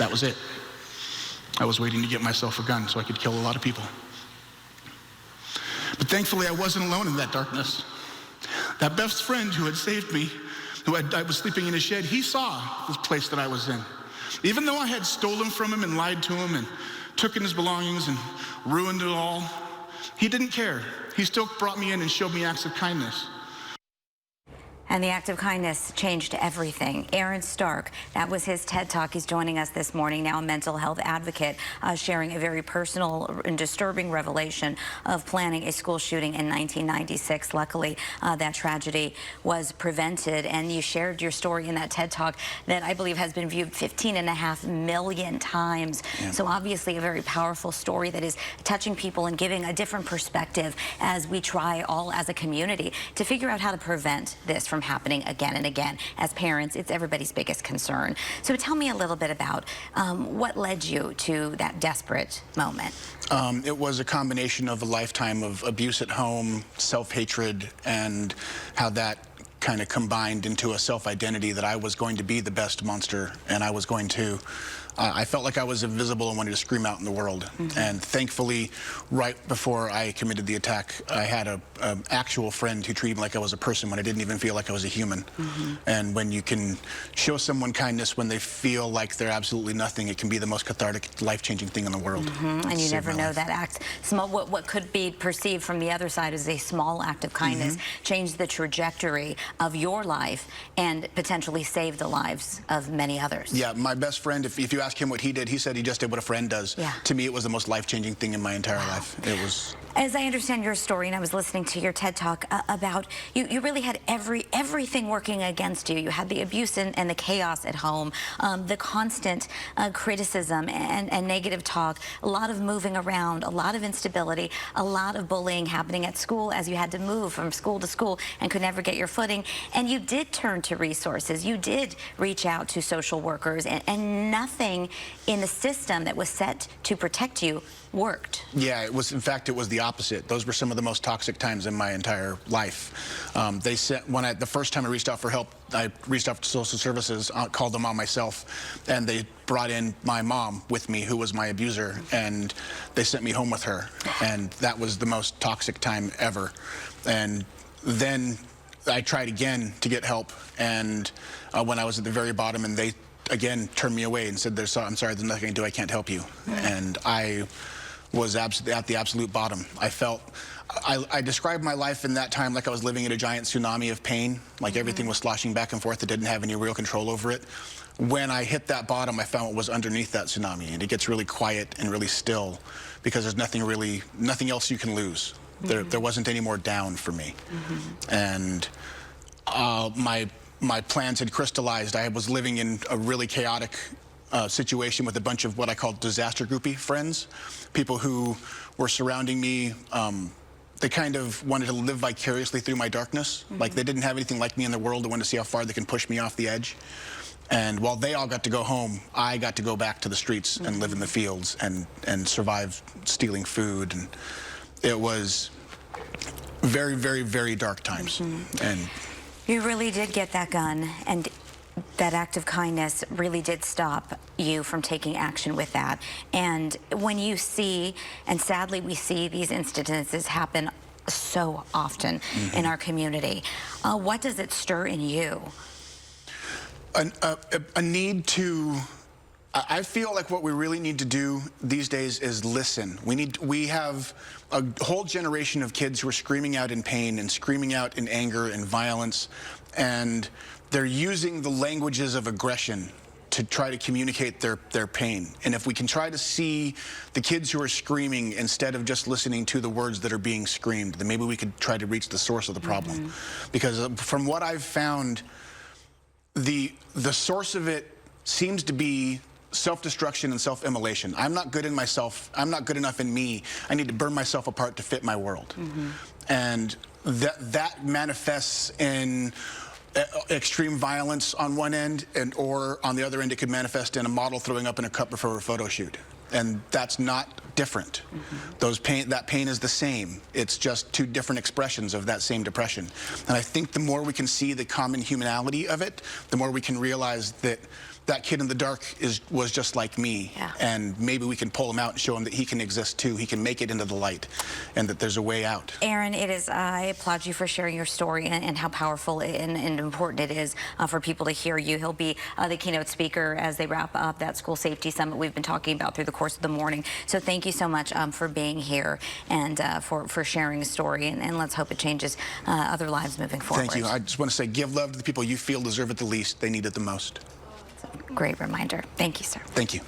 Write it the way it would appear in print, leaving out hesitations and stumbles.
That was it. I was waiting to get myself a gun so I could kill a lot of people. But thankfully, I wasn't alone in that darkness. That best friend who had saved me, I was sleeping in a shed, he saw this place that I was in. Even though I had stolen from him and lied to him and taken his belongings and ruined it all, he didn't care. He still brought me in and showed me acts of kindness. And the act of kindness changed everything. Aaron Stark, that was his TED Talk. He's joining us this morning, now a mental health advocate, sharing a very personal and disturbing revelation of planning a school shooting in 1996. Luckily, that tragedy was prevented. And you shared your story in that TED Talk that I believe has been viewed 15.5 million times. Yeah. So obviously a very powerful story that is touching people and giving a different perspective as we try all as a community to figure out how to prevent this from happening again and again. As parents, it's everybody's biggest concern. So tell me a little bit about what led you to that desperate moment. It was a combination of a lifetime of abuse at home, self-hatred, and how that kind of combined into a self-identity that I was going to be the best monster, and I was going to I felt like I was invisible and wanted to scream out in the world. Mm-hmm. And thankfully, right before I committed the attack, I had an actual friend who treated me like I was a person when I didn't even feel like I was a human. Mm-hmm. And when you can show someone kindness when they feel like they're absolutely nothing, it can be the most cathartic, life-changing thing in the world. Mm-hmm. And you never know that act. Small, what could be perceived from the other side as a small act of kindness, mm-hmm. changed the trajectory of your life and potentially saved the lives of many others. Yeah, my best friend, if you ask him what he did, he said he just did what a friend does. Yeah. To me, it was the most life-changing thing in my entire life. It was... As I understand your story, and I was listening to your TED Talk about, you really had everything working against you. You had the abuse and the chaos at home, the constant criticism and negative talk, a lot of moving around, a lot of instability, a lot of bullying happening at school as you had to move from school to school and could never get your footing. And you did turn to resources. You did reach out to social workers, and nothing in the system that was set to protect you worked. Yeah, it was. In fact, it was the opposite. Those were some of the most toxic times in my entire life. They said the first time I reached out for help, I reached out to social services, called them on myself, and they brought in my mom with me, who was my abuser, and they sent me home with her, and that was the most toxic time ever. And then I tried again to get help, and when I was at the very bottom, and they again turned me away and said, "I'm sorry, there's nothing I can do. I can't help you." And I was at the absolute bottom. I described my life in that time like I was living in a giant tsunami of pain, like everything was sloshing back and forth. I didn't have any real control over it. When I hit that bottom, I found what was underneath that tsunami, and it gets really quiet and really still because there's nothing else you can lose. There wasn't any more down for me. And my plans had crystallized. I was living in a really chaotic situation with a bunch of what I call disaster groupie friends, people who were surrounding me. They kind of wanted to live vicariously through my darkness. Like they didn't have anything like me in the world. They wanted to see how far they can push me off the edge. And while they all got to go home, I got to go back to the streets and live in the fields and survive stealing food. And it was very, very, very dark times. And you really did get that gun, and that act of kindness really did stop you from taking action with that. And when you see, and sadly we see these incidences happen so often in our community, what does it stir in you? A need to... I feel like what we really need to do these days is listen. We have a whole generation of kids who are screaming out in pain and screaming out in anger and violence, and they're using the languages of aggression to try to communicate their pain. And if we can try to see the kids who are screaming instead of just listening to the words that are being screamed, then maybe we could try to reach the source of the problem. Because from what I've found, the source of it seems to be self-destruction and self-immolation. I'm not good in myself. I'm not good enough in me. I need to burn myself apart to fit my world. And that manifests in extreme violence on one end, or on the other end it could manifest in a model throwing up in a cup before a photo shoot. and that's not different. That pain is the same. It's just two different expressions of that same depression. And I think the more we can see the common humanality of it, the more we can realize that that kid in the dark was just like me. Yeah. And maybe we can pull him out and show him that he can exist too. He can make it into the light, and that there's a way out. Aaron, I applaud you for sharing your story and how powerful and important it is for people to hear you. He'll be the keynote speaker as they wrap up that school safety summit we've been talking about through the course of the morning. So thank you so much for being here and for sharing a story, and let's hope it changes other lives moving forward. Thank you. I just want to say, give love to the people you feel deserve it the least. They need it the most. Great reminder. Thank you, sir. Thank you.